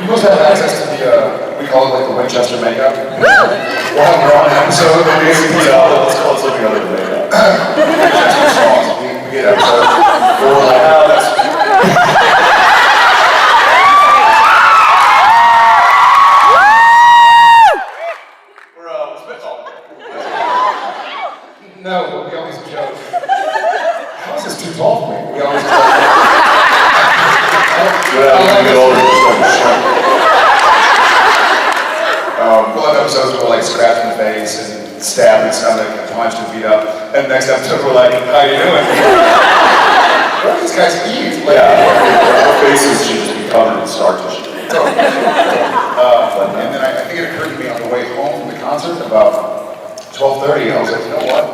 You must have access to the, we call it like the Winchester makeup. We'll have our own episode of the let's call it something other than makeup. Winchester songs. We get episodes where we're like, oh, that's... We're spitballing. No, but we always joke. How is this too tall for me? We always joke. We'll have episodes where we're like scratch in the face and stab in the stomach and punch and beat up. And next episode we're like, how you doing? What do these guys eat? Like, our faces should just be covered in scar tissue. And then I think it occurred to me on the way home from the concert about 12:30. I was like, you know what?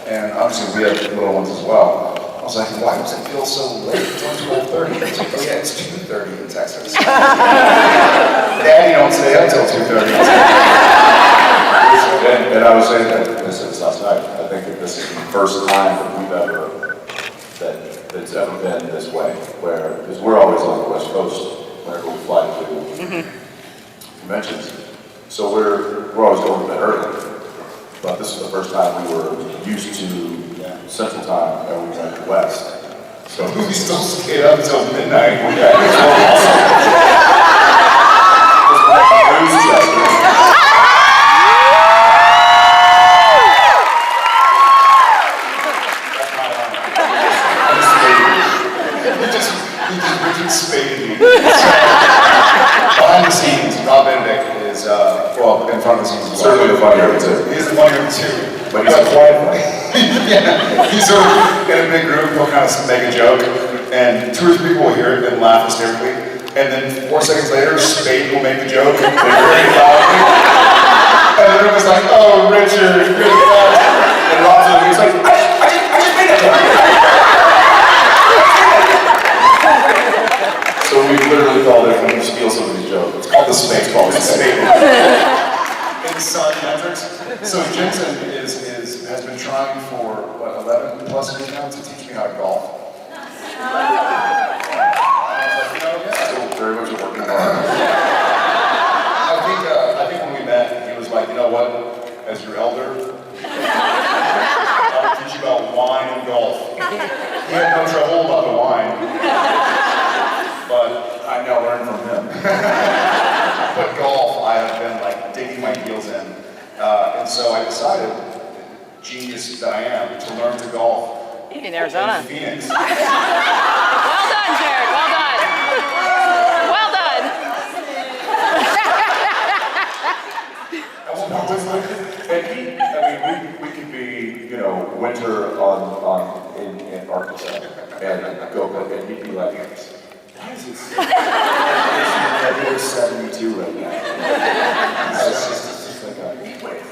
And obviously we have little ones as well. I was like, why does it feel so late? It's only 12:30. It's like, oh yeah, it's 2:30 in Texas. Daddy don't stay up till 2:30. And I was saying that this last night. I think that this is the first time that we've ever that's ever been this way. Because we're always on the West Coast whenever we fly to conventions. So we're always going to bed early. But this is the first time we were used to Central Time and we went West. So we still stayed up until midnight. Behind the scenes, Rob Benedict is, well, in front of the scenes. Certainly the funnier of the two. He is the funnier of the two. But he's quiet. Yeah, he's sort of in a big group, he'll kind of make a joke, and 2 or 3 people will hear it and laugh hysterically, and then 4 seconds later, Spade will make the joke very loudly, and everyone's like, oh, Richard, you're the best. And Rob's like, he's like, I just made that joke. So we literally called it when you steal somebody's joke. It's called the Spade. In Sun Metrics. So Jensen has been trying for, what, 11 plus years now to teach me how to golf. I was like, still very much working hard. I think when we met, he was like, you know what, as your elder, I'll teach you about wine and golf. He had no trouble about the wine, but I now learned from him. But golf, I have been like digging my heels in. And so I decided, genius that I am, to learn to golf in Arizona. In Phoenix. Well done, Jared. Well done. Well done. And we could be, winter in Antarctica and go, and he'd be like, why is it negative 72 right now? It's just like a heat wave.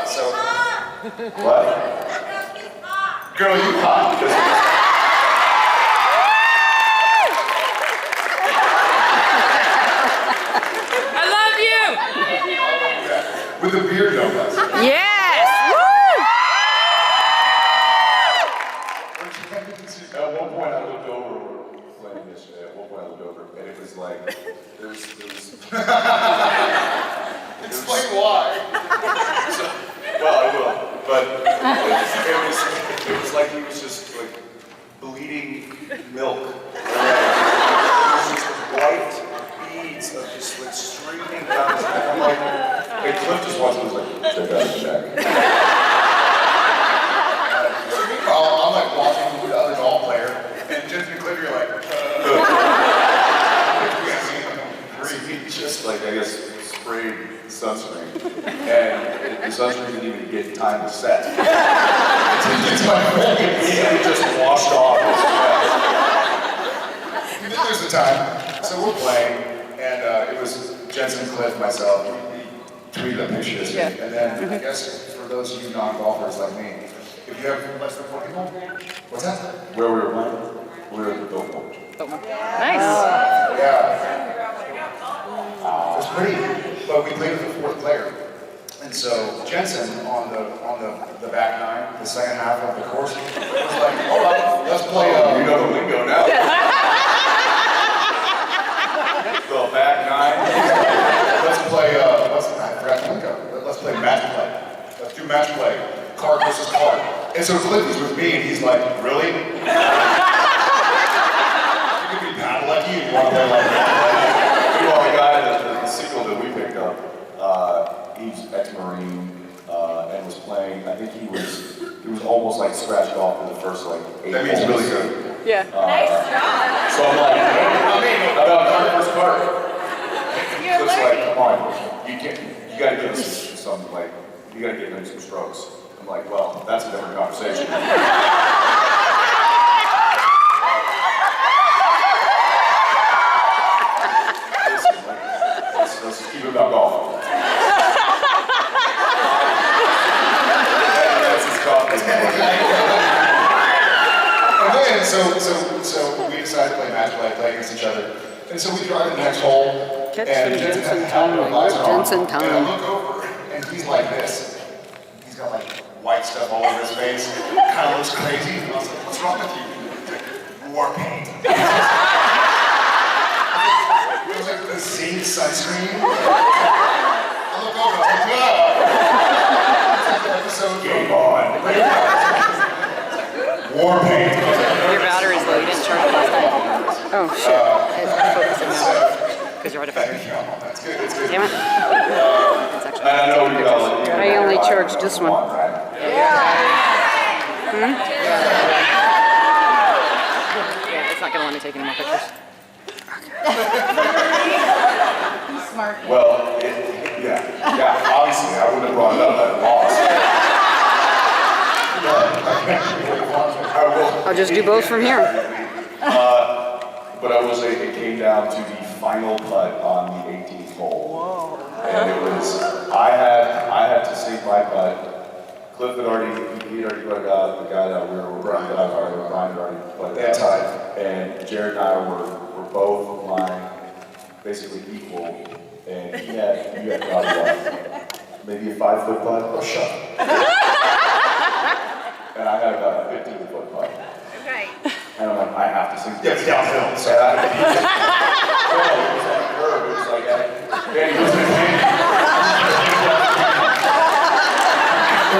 So, what? Girl, you hot. I love you. With a beard, no less. Yes. At one point I looked over, we were playing yesterday, at one point I looked over, and it was like, there was Explain why. Well, I will, but it was like he was just like bleeding milk. It was just white beads of just like streaming down his neck. I'm like, and Cliff just watched it, was like, check out his neck. I'm like walking with the other golf player, and Jensen and Cliff, you're like, He just like, I guess, sprayed sunscreen, and the sunscreen didn't even get time to set. He just washed off his chest. There's the time. So we're playing, and it was Jensen, Cliff, myself. We tweeted a picture this week, and then I guess for those of you non-golfers like me, if you have less than 4 people, what's that? Where we were playing? We were at the Biltmore. Nice. Yeah. It was pretty, but we played with the 4th player. And so Jensen on the back 9, the second half of the course, was like, all right, let's play. You know the lingo now. so Cliff is with me, and he's like, really? You could be Padalecki and you want to play like that. Well, the guy, the sequel that we picked up, he's ex-Marine and was playing. I think he was almost like scratched off in the first like 8 That means holes. really good. Yeah. So I'm like, about our first card. It's like, come on, you gotta give us some, like, you gotta give him some strokes. I'm like, well, that's a different conversation. Listen, like, let's just keep it about golf. That's his coffee. And then, so we decided to play match play against each other. And so we drive to the next hole. Catch and some Jensen Jensen had time. no visor on. Jensen And I time. look over, and he's like this. He's got like white stuff all over his face. Kind of looks crazy. And I was like, what's wrong with you? He's like, war paint. It was like the same sunscreen. I look over, I was like, wow. It's like the episode Game on. War paint. Your battery's low. You didn't charge it last night. Oh, shit. It's focusing now. Because you're out of battery. That's good, it's good. Damn it. It's actually I know you got I only charged this one. Yeah, it's not going to let me take any more pictures. Well, yeah, obviously, I wouldn't have brought it up, I lost. I will. I'll just do both from here. But I will say it came down to the final putt on the 18th hole. And it was, I had to sink my putt. Cliff had already put out the guy that we were Brian had already put it out. And Jared and I were both flying basically equal. And you had probably maybe a 5-foot putt. Oh, shut up. And I had about a 15-foot putt. Right. And I'm like, I have to sink Yeah, this. it's downhill. So I had to it was like a curve. It was like, Danny, It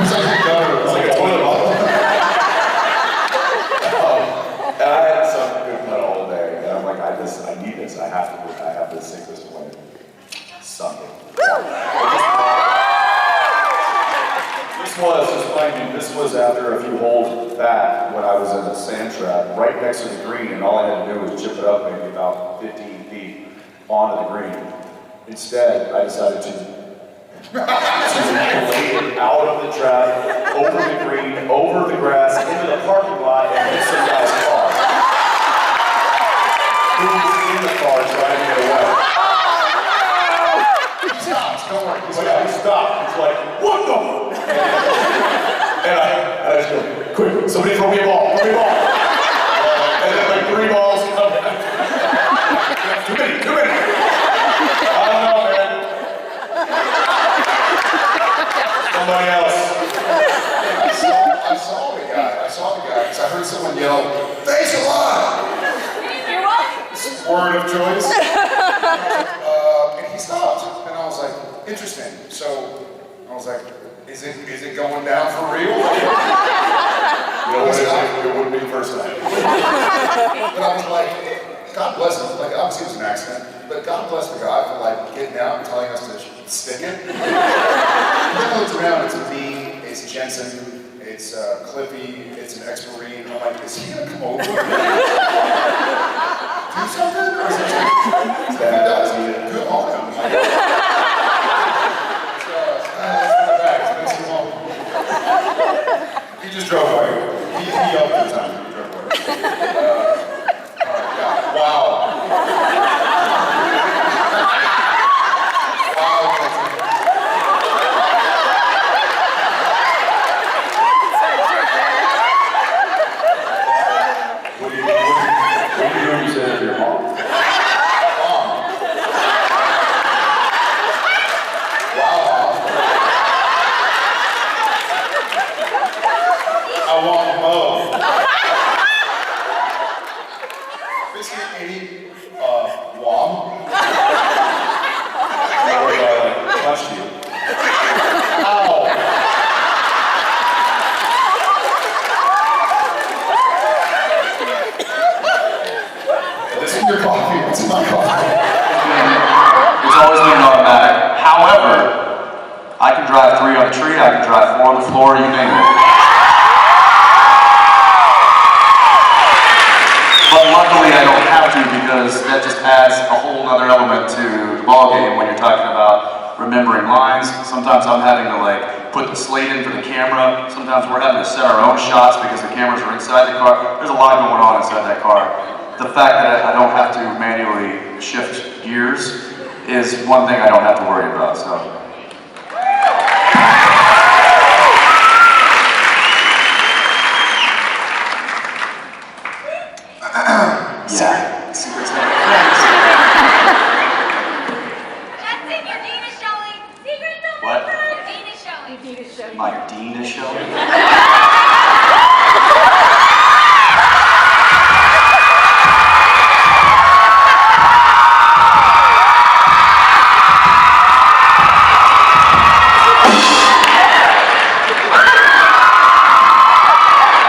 was like a gutter. It was like a toilet bowl. And I had some good putt all day, and I'm like, I need this. I have to sink this one. Something. This was after a few holes back when I was in a sand trap right next to the green, and all I had to do was chip it up maybe about 15 feet onto the green. Instead, I decided to lay it out of the trap, over the green, over the grass, into the parking lot, and hit some guy's car. Who was in the car trying to get away. He stops, don't worry. He's like, he stopped. He's like, what the? And I just go, quick, somebody throw me a ball, throw me a ball. And then like 3 balls come. Too many. I don't know, man. Somebody else. I saw the guy, because I heard someone yell, thanks a lot! You're welcome. Word of choice. And he stopped, and I was like, interesting. So, I was like, is it going down for real? You know what it is? It wouldn't be the first time. But I was like, God bless him. Like, obviously it was an accident, but God bless the guy for like getting out and telling us to stick it. And then I looked around, it's me, it's Jensen, it's Cliffy, it's an ex-Marine. And I'm like, is he gonna come over? Do something? Or is he just, if he does, good on him. He just drove away. He yelled at the time. He drove away. Wow. What do you do when you say that to your mom? I want both. dry floor, the floor, you name it. But luckily I don't have to, because that just adds a whole other element to the ballgame when you're talking about remembering lines. Sometimes I'm having to like put the slate in for the camera. Sometimes we're having to set our own shots because the cameras are inside the car. There's a lot going on inside that car. The fact that I don't have to manually shift gears is one thing I don't have to worry about, so. Yeah. Jensen, your dean is showing. Secrets of What? Your dean is showing. My dean is showing?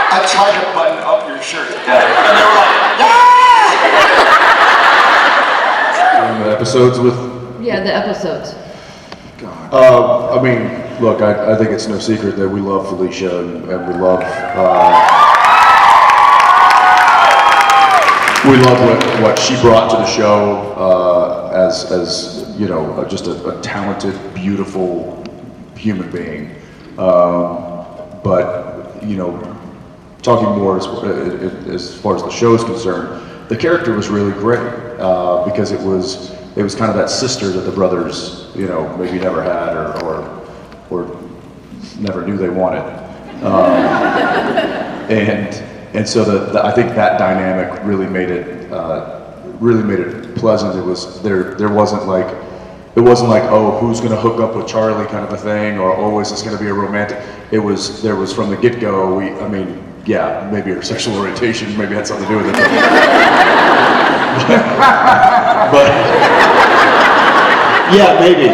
I tried to button up your shirt. Yeah. And they were like, Episodes with, Yeah, the episodes. I mean, look, I think it's no secret that we love Felicia and we love what she brought to the show as you know, just a talented, beautiful human being. But you know, talking more as far as the show is concerned, the character was really great because it was kind of that sister that the brothers, you know, maybe never had or never knew they wanted, and so I think that dynamic really made it pleasant. It was there wasn't like. It wasn't like, oh, who's going to hook up with Charlie kind of a thing, or oh, is this going to be a romantic? There was from the get-go, I mean, yeah, maybe her sexual orientation maybe had something to do with it. But yeah, maybe.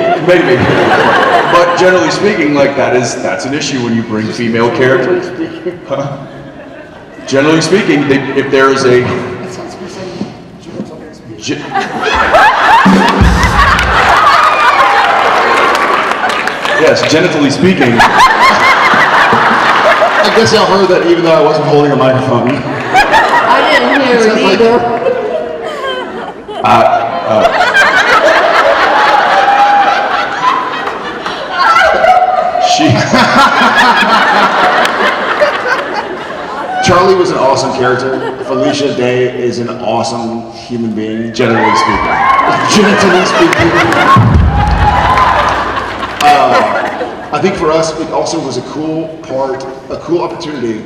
But generally speaking, like that's an issue when you bring female characters. Generally speaking, if there is a yes, genitally speaking. I guess y'all heard that even though I wasn't holding a microphone. I didn't hear it either. Charlie was an awesome character. Felicia Day is an awesome human being, generally speaking. Generally speaking. I think for us, it also was a cool opportunity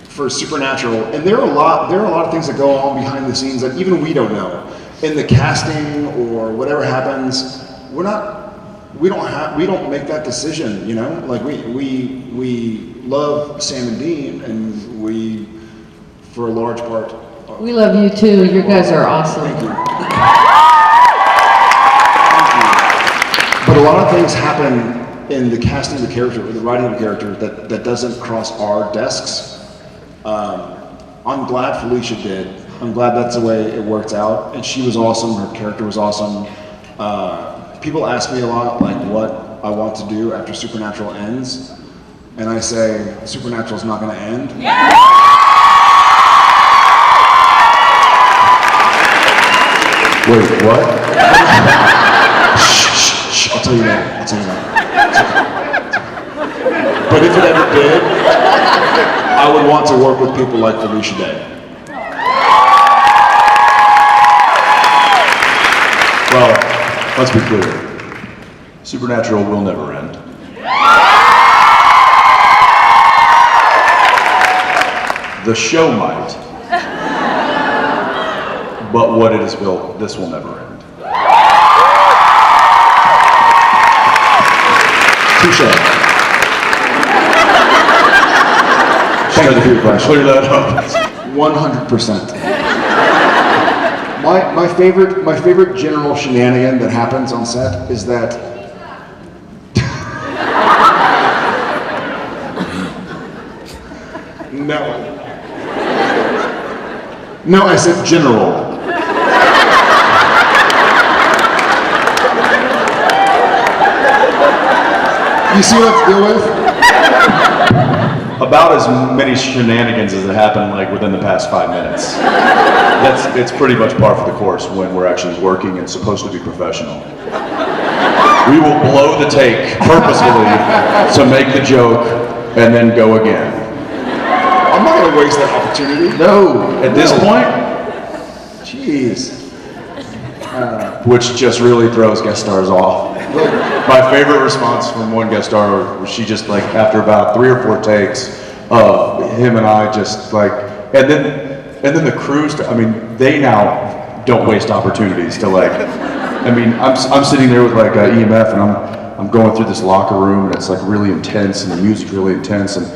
for Supernatural. And there are a lot of things that go on behind the scenes that even we don't know. In the casting or whatever happens, we don't make that decision, you know? Like we love Sam and Dean, and we, for a large part. We love you too. You guys are awesome. Thank you. But a lot of things happen in the casting of the character, or the writing of the character, that doesn't cross our desks. I'm glad Felicia did. I'm glad that's the way it worked out. And she was awesome, her character was awesome. People ask me a lot, like, what I want to do after Supernatural ends. And I say, Supernatural's not gonna end. Wait, what? Shh, I'll tell you that. But if it ever did, I would want to work with people like Felicia Day. Well, let's be clear. Supernatural will never end. The show might. But what it is built, this will never end. Touche. Thank you for your question. Clear that up. 100%. My favorite general shenanigan that happens on set is that No, I said general. You see what I have to deal with? About as many shenanigans as have happened like within the past 5 minutes. It's pretty much par for the course when we're actually working and supposed to be professional. We will blow the take purposefully to make the joke and then go again. I'm not gonna waste that opportunity. No, at this point, Jeez. which just really throws guest stars off. My favorite response from one guest star was she just like after about 3 or 4 takes of him and I just like, and then the crews. I mean, they now don't waste opportunities to like. I mean, I'm sitting there with like EMF and I'm going through this locker room and it's like really intense and the music's really intense and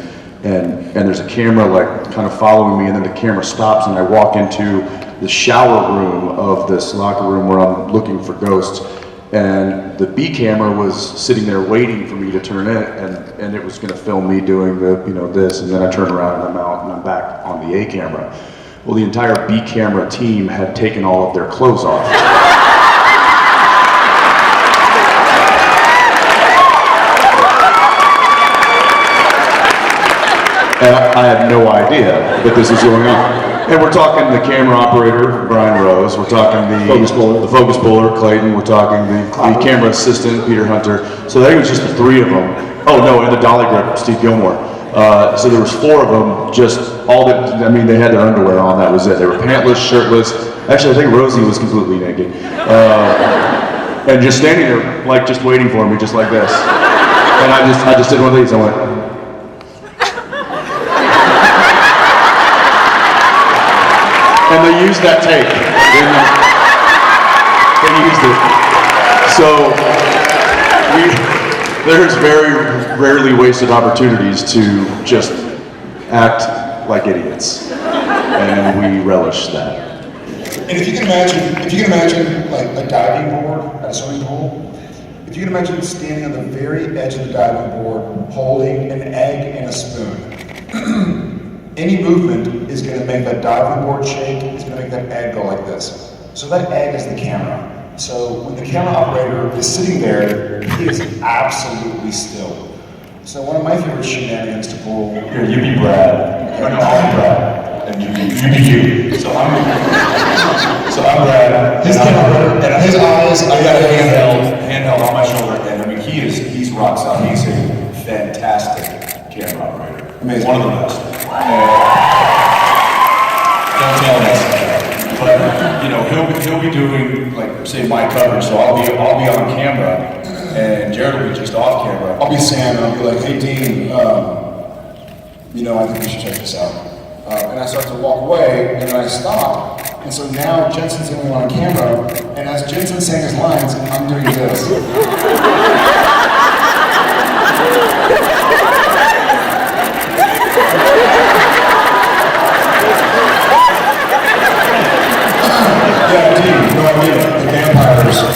there's a camera like kind of following me and then the camera stops and I walk into the shower room of this locker room where I'm looking for ghosts. And the B camera was sitting there waiting for me to turn it, and it was going to film me doing the, this, and then I turn around and I'm out and I'm back on the A camera. Well, the entire B camera team had taken all of their clothes off. And I had no idea that this was going on. And we're talking the camera operator, Brian Rose. We're talking the focus puller, Clayton. We're talking the camera assistant, Peter Hunter. So I think it was just the 3 of them. Oh no, and the dolly grip, Steve Gilmore. So there was 4 of them. Just all that. I mean, they had their underwear on. That was it. They were pantless, shirtless. Actually, I think Rosie was completely naked, and just standing there, like just waiting for me, just like this. And I just did one of these. I went. And they used that tape. They used it. So there's very rarely wasted opportunities to just act like idiots, and we relish that. And if you can imagine like a diving board at a swimming pool, if you can imagine standing on the very edge of the diving board, holding an egg and a spoon. Any movement is going to make that diving board shake, it's going to make that egg go like this. So that egg is the camera. So when the camera operator is sitting there, he is absolutely still. So one of my favorite shenanigans to pull, here, you be Brad, or no, I'll be Brad, and you be you. So I'm Brad, his camera, and his eyes, I got a handheld on my shoulder, and I mean, he's rock solid. He's a fantastic camera operator. Amazing. One of the best. Don't tell us. But he'll be doing like say my coverage, so I'll be on camera, and Jared will be just off camera. I'll be Sam, and I'll be like, hey Dean, I think we should check this out. And I start to walk away, and then I stop, and so now Jensen's the only one on camera, and as Jensen's saying his lines, I'm doing this. Yeah, Dean, no idea. The vampires are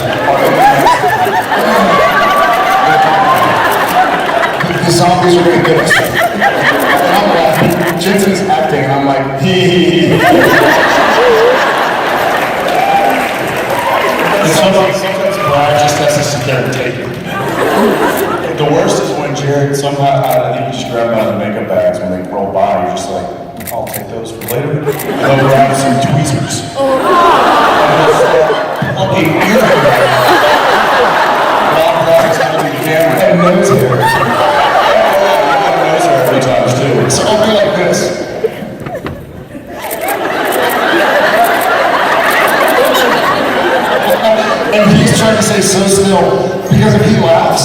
the zombies are gonna get us. And I'm laughing. Jensen's acting, and I'm like, hee. Sometimes Brad just has to sit there and take it. The worst is when Jared somehow, I think you just grab them out of the makeup bags when they roll by, you're just like, I'll take those for later. And they'll grab some tweezers. Okay, you're Bob Rock's having the camera and nose hair. Nose hair every time too. So I'll be like this. And he's trying to stay so still because if he laughs,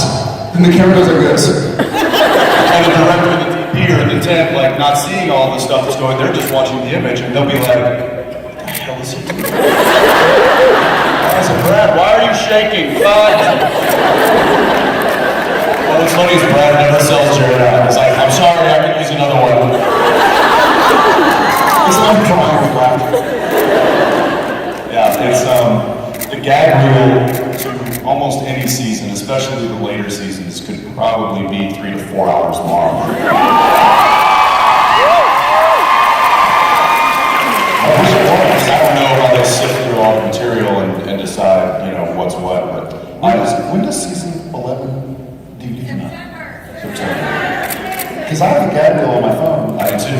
then the camera goes like this. And the director and the DP are in the tent, like not seeing all the stuff that's going, they're just watching the image and they'll be like, what the hell is he doing? I said, Brad, why are you shaking? Well, what's funny is Brad never sells Jared out. He's like, I'm sorry, I could use another one. It's like I'm crying with laughter. Yeah, it's the gag rule to almost any season, especially the later seasons, could probably be 3 to 4 hours long. I don't know how they sift through all the material and decide, what's what, but when does season 11 DVD come out? September. kind of a gag reel on my phone. I too.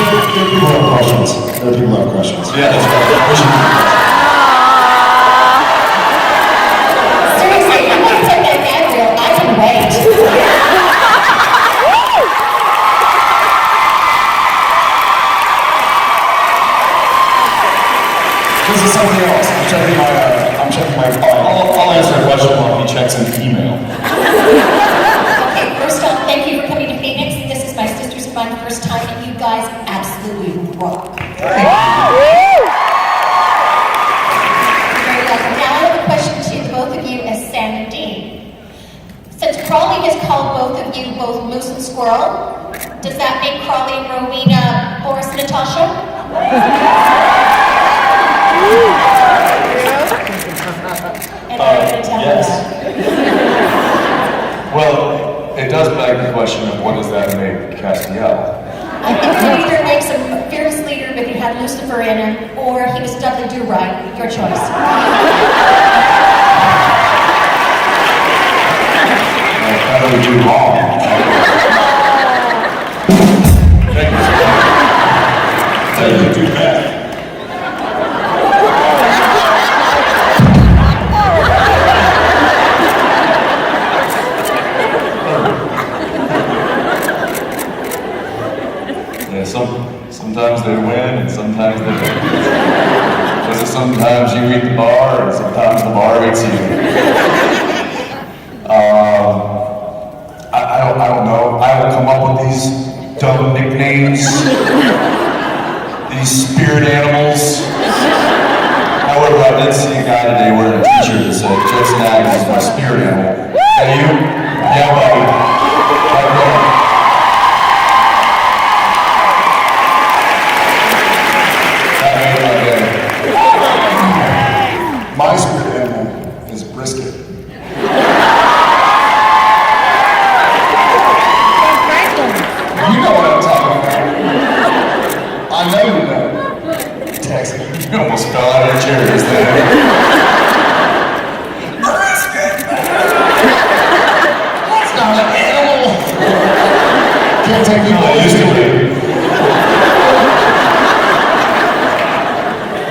There are people who have questions. There are people who have questions. Yeah, that's right. Seriously, I'm gonna take that gag reel. I can wait. This is something else. I'm checking my file. I'll answer a question while he checks an email. Okay, first off, thank you for coming to Phoenix. This is my sister's fun first time, and you guys absolutely rock. Very welcome. Now I have a question to the both of you as Sam and Dean. Since Crawley has called both of you both Moose and Squirrel, does that make Crawley and Rowena Boris and Natasha? And I'm going to tell Yes. that. Well, it does beg the question of what does that make Castiel? I think it either makes him a fearless leader if he had Lucifer in him, or he was Dudley Do-Right. Your choice. How do we do wrong? Thank you. How do you do that? Yeah, sometimes they win and sometimes they don't. Because sometimes you eat the bar and sometimes the bar eats you. I don't know. I will come up with these dumb nicknames, these spirit animals. However, I did see a guy today wearing a t-shirt that said, Jensen is my spirit animal. Hey, you? Yeah, buddy. Okay. That made my day. My spirit animal is brisket. You know what I'm talking about. I know you know. Texas, you almost fell out of your chair just then. That's not an animal. Can't take you I used to away. be.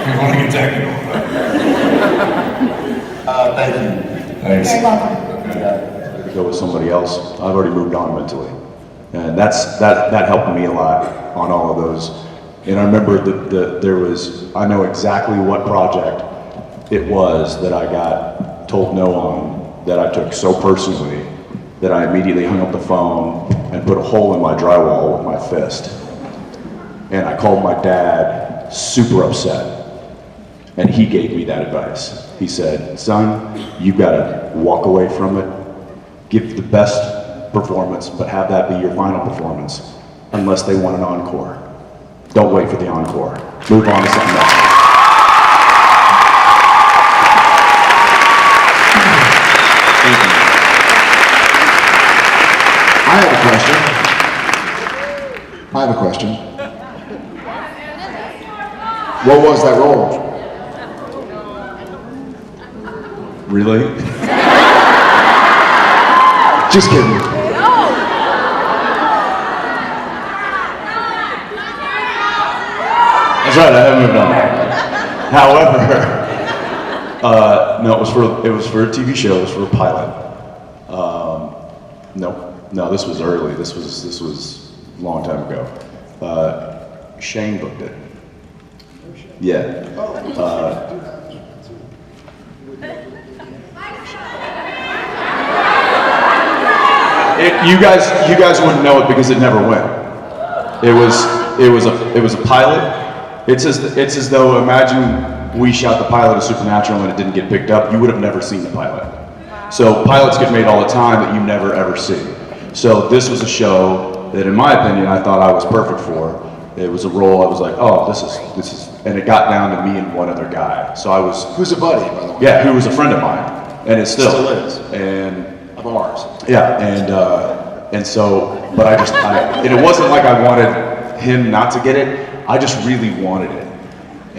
We want to get technical. Thank you. Thanks. Very welcome. To go with somebody else. I've already moved on mentally, and that helped me a lot on all of those. And I remember that there was, I know exactly what project it was that I got told no on, that I took so personally that I immediately hung up the phone and put a hole in my drywall with my fist. And I called my dad, super upset. And he gave me that advice. He said, son, you gotta walk away from it, give the best performance, but have that be your final performance, unless they want an encore. Don't wait for the encore. Move on to something else. I have a question. What was that role? Really? Just kidding. That's right, I haven't moved on. However, no, it was for a TV show. It was for a pilot. No, this was early. This was a long time ago. Shane booked it. Yeah. You guys wouldn't know it because it never went. It was a pilot. It's as though, imagine we shot the pilot of Supernatural and it didn't get picked up. You would have never seen the pilot. So pilots get made all the time that you never ever see. So this was a show that, in my opinion, I thought I was perfect for. It was a role I was like, oh, this is, and it got down to me and one other guy. So I was. Who's a buddy, by the way? Yeah, who was a friend of mine, and it still is. And Of ours. yeah, and so, but and it wasn't like I wanted him not to get it. I just really wanted it,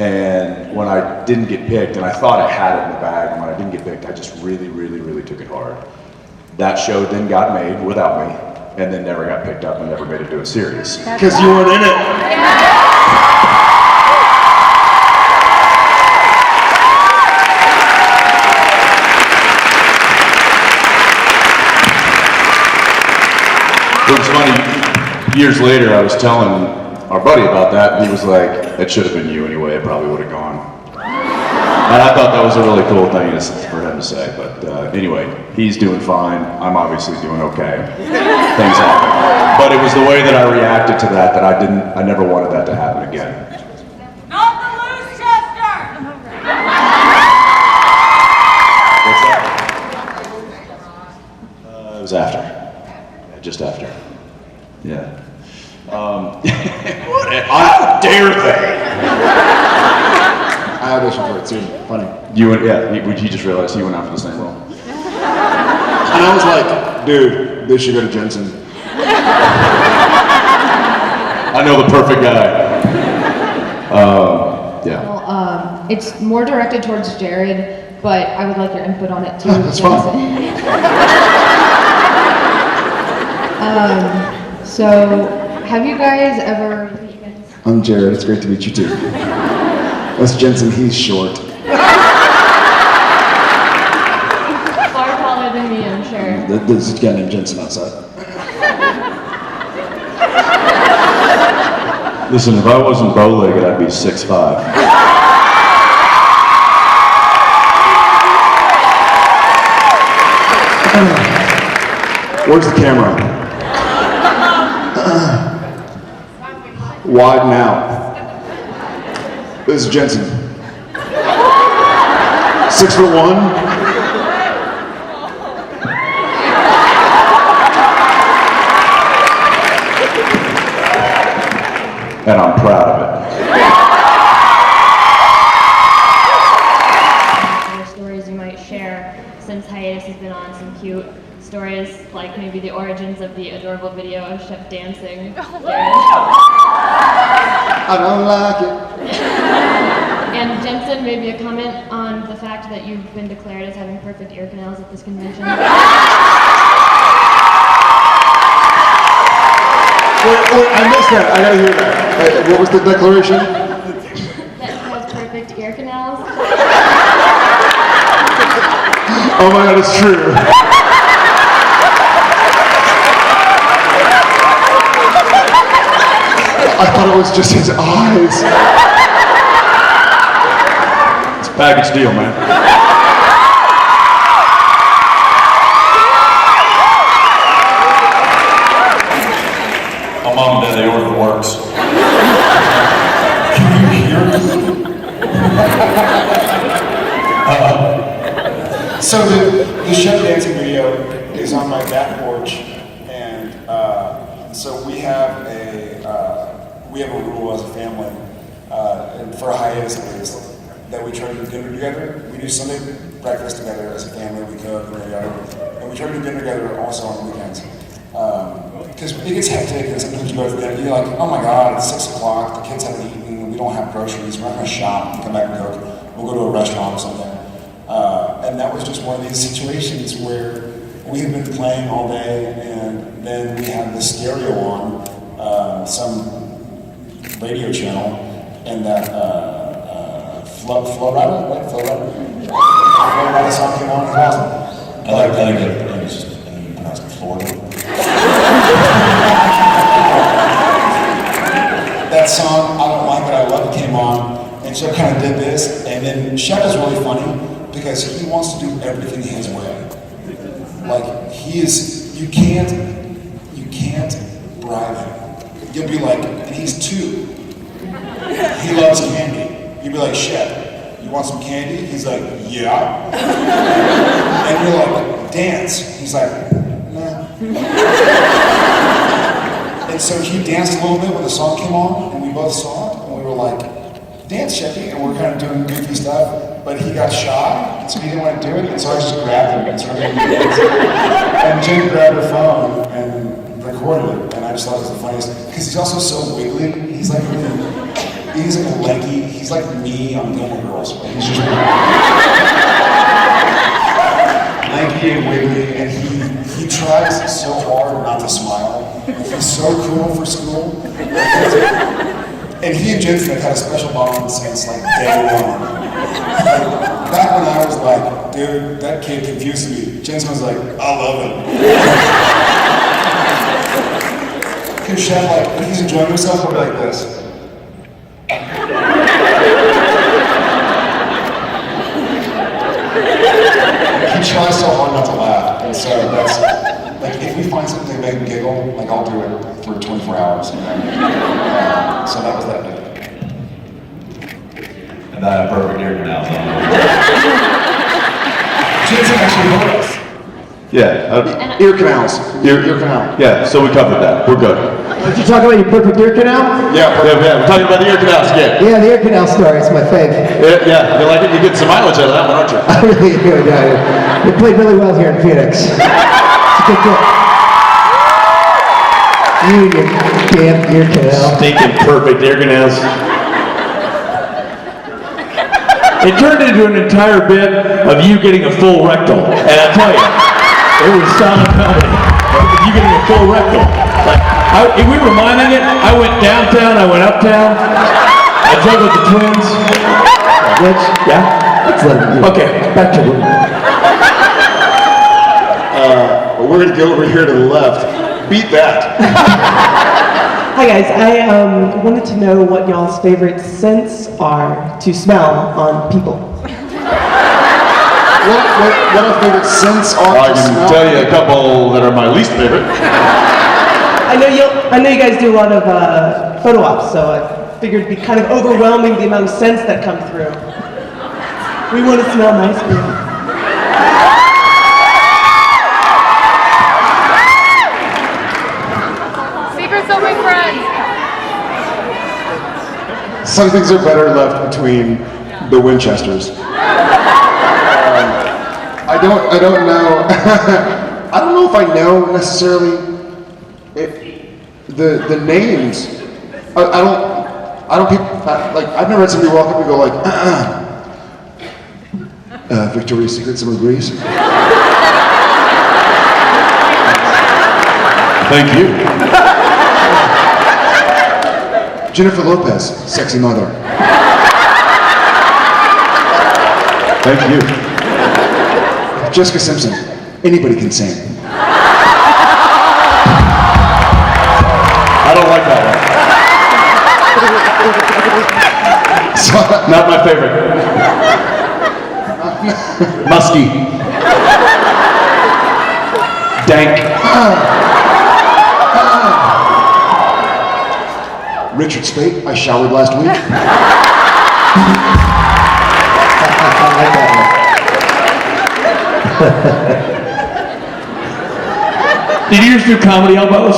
And when I didn't get picked, and I thought I had it in the bag, and when I didn't get picked, I just really, really, really took it hard. That show then got made without me, and then never got picked up and never made it to a series. Because you weren't in it. It was funny, years later I was telling our buddy about that, and he was like, "It should have been you anyway, it probably would have gone." And I thought that was a really cool thing for him to say, but anyway, he's doing fine, I'm obviously doing okay. Things happen. But it was the way that I reacted to that I never wanted that to happen again. Not the loose Chester! What's that? It was after. Yeah, just after. Yeah. How dare they? I auditioned for it too. Funny. He just realized he went out for the same role. And I was like, dude, they should go to Jensen. I know the perfect guy. Yeah. Well, it's more directed towards Jared, but I would like your input on it too. That's fine. So, have you guys ever? I'm Jared, it's great to meet you too. That's Jensen, he's short. Far taller than me, I'm sure. There's a guy named Jensen outside. Listen, if I wasn't bow-legged, I'd be 6'5". Where's the camera? Widen out. This is Jensen. 6'1". And I'm proud of it. Stories you might share since hiatus has been on, some cute stories like maybe the origins of the adorable video of Chef dancing. I don't like it. And Jensen, maybe a comment on the fact that you've been declared as having perfect ear canals at this convention. Wait, I missed that. I gotta hear that. What was the declaration? That he has perfect ear canals. Oh my god, it's true. I thought it was just his eyes. It's a package deal, man. My mom and dad, they order the works. Can you hear me? So the chef dancing video is on my back porch, and so we have a rule as a family, and for a hiatus at least, that we try to do dinner together. We do Sunday breakfast together as a family. We cook and whatever, and we try to do dinner together also on the weekends. Because it gets hectic, and sometimes you go to dinner, you're like, oh my god, it's 6 o'clock, the kids haven't eaten, we don't have groceries, we're not going to shop and come back and cook, we'll go to a restaurant or something. And that was just one of these situations where we had been playing all day, and then we had the stereo on, some radio channel, and that Florida song came on, it was awesome. I like it was just pronounced Florida. That song, I don't like it, I love it, came on, and Chef kind of did this, and then Chef is really funny because he wants to do everything his way. Like, you can't bribe him. You'll be like, and he's 2. He loves candy. You'll be like, Chef, you want some candy? He's like, yeah. And you're like, dance. He's like, nah. And so he danced a little bit when the song came on, and we both saw it, and we were like, dance, Chefy, and we're kind of doing goofy stuff, but he got shy, so he didn't want to do it, and so I just grabbed him and started doing dance. And Jen grabbed her phone and recorded it, and I just thought it was the funniest, because he's also so wiggly, he's like really, He's like a lanky, he's like me on Gilmore Girls. He's just lanky and wiggly, and he tries so hard not to smile. He's so cool for school. And he and Jensen have had a special bond since like day one. Like, back when I was like, dude, that kid confused me, Jensen was like, I love him. Because Chef, like, when he's enjoying himself, he'll be like this. He tries so hard not to laugh, and so that's, like, if we find something to make him giggle, like, I'll do it for 24 hours, you know? So that was that day. And that perfect ear canal. Jensen actually heard us. Yeah. Ear canals. Ear canal. Yeah. So we covered that. We're good. Did you talk about your perfect ear canal? Yeah. We're talking about the ear canals again. Yeah, the ear canal story. It's my fave. Yeah. You like it? You get some mileage out of that one, aren't you? I really do. Yeah. You played really well here in Phoenix. It's a good get. You and your damn ear canal. Stinking perfect ear canals. It turned into an entire bit of you getting a full rectal. And I tell you, it was solid comedy. You getting a full rectal. Like, if we were miming it, I went downtown, I went uptown, I juggled the twins. Which, Yeah? let's let him do. Okay, back to work. We're gonna go over here to the left. Beat that. Hi guys, I wanted to know what y'all's favorite scents are to smell on people. What our favorite scents are I to can smell? tell you a couple that are my least favorite. I know you guys do a lot of photo ops, so I figured it'd be kind of overwhelming the amount of scents that come through. We want to smell nice people. Secrets only friends. Some things are better left between the Winchesters. I don't know. I don't know if I know necessarily the names. I don't like, I've never had somebody walk up and go like, Victoria's Secret Summer Breeze. Thank you. Jennifer Lopez, Sexy Mother. Thank you. Jessica Simpson, anybody can sing. I don't like that one. So, Not my favorite. Musky. Dank. Richard Speight, I showered last week. I like that one. Did yours do comedy elbows?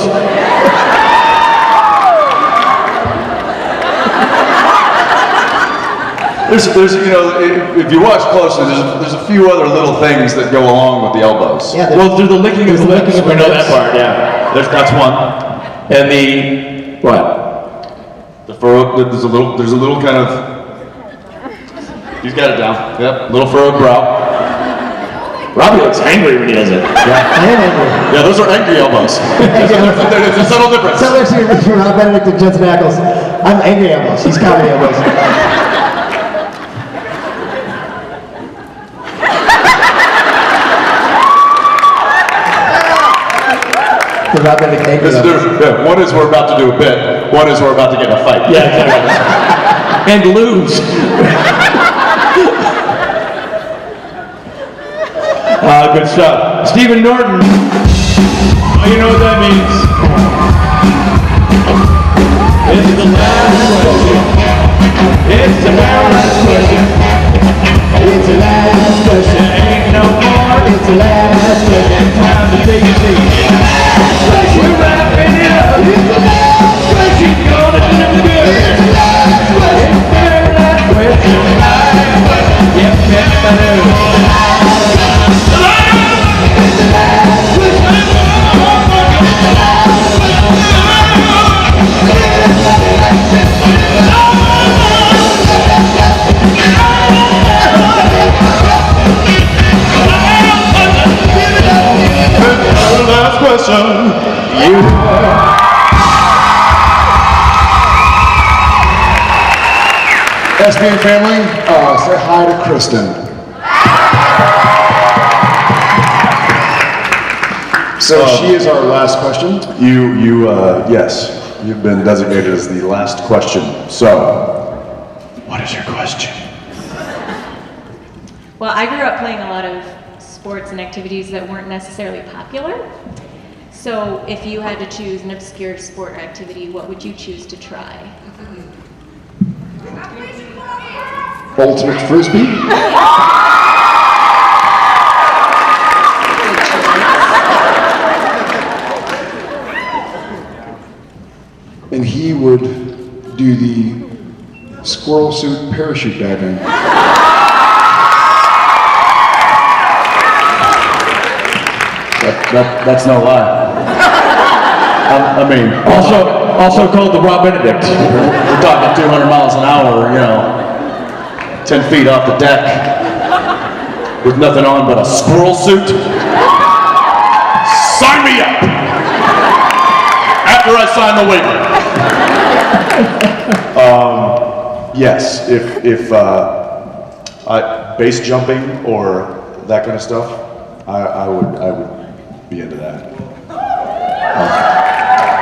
There's you know, if you watch closely, there's a few other little things that go along with the elbows. Yeah, Well, through the licking of the lips, licking of we the know lips. that part, yeah. That's one. And the, what? The furrowed, there's a little kind of, he's got it down. Yep, little furrowed brow. Robbie looks angry when he does it. I am angry. Yeah, those are angry elbows. There's a subtle difference. Tell her from Rob Benedict and Jensen Ackles. I'm angry elbows. He's comedy elbows. The Rob Benedict angry There's a elbows. difference. Yeah, one is we're about to do a bit. One is we're about to get in a fight. Yeah, exactly. And lose. Good stuff. Stephen Norton. Oh, you know what that means. It's the last question. It's the last question. It's the last question. Ain't no more. It's the last question. Time to take a seat. We're wrapping it up. It's the last question. Gonna do the good. It's the last question. It's the very last question. Yep, yep, I know. person you are. SBN family, say hi to Kristen. So she is our last question. Yes, you've been designated as the last question. So, what is your question? Well, I grew up playing a lot of sports and activities that weren't necessarily popular. So, if you had to choose an obscure sport or activity, what would you choose to try? Ultimate Frisbee? And he would do the squirrel suit parachute diving. That's no lie. I mean, Also called the Rob Benedict. we're talking 200 miles an hour, 10 feet off the deck, with nothing on but a squirrel suit. Sign me up! After I sign the waiver. Yes, if base jumping or that kind of stuff, I would be into that.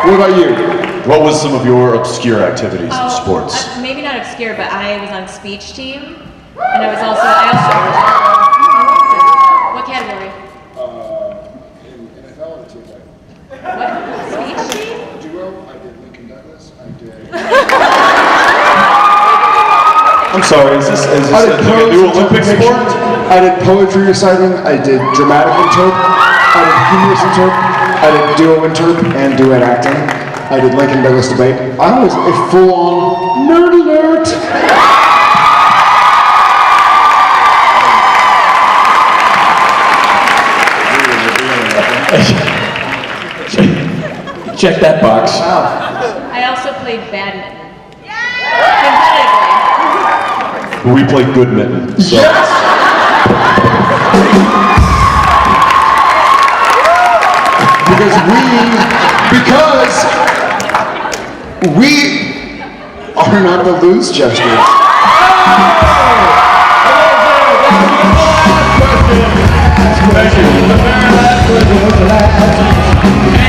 What about you? What was some of your obscure activities in sports? Maybe not obscure, but I was on speech team, and I also what category? In NFL or team type? What? Speech team? Duo, I did Lincoln Douglas, I did... I'm sorry, is this like a new Olympic sport? I did poetry reciting, I did dramatic interp, I did humorous interp, I did duo interp and duet acting. I did Lincoln Douglas debate. I was a full-on nerd alert. Check that box. I also played badminton. Competitively. We played good mitten. So. Yes! Because we are not the loose jesters. Thank you.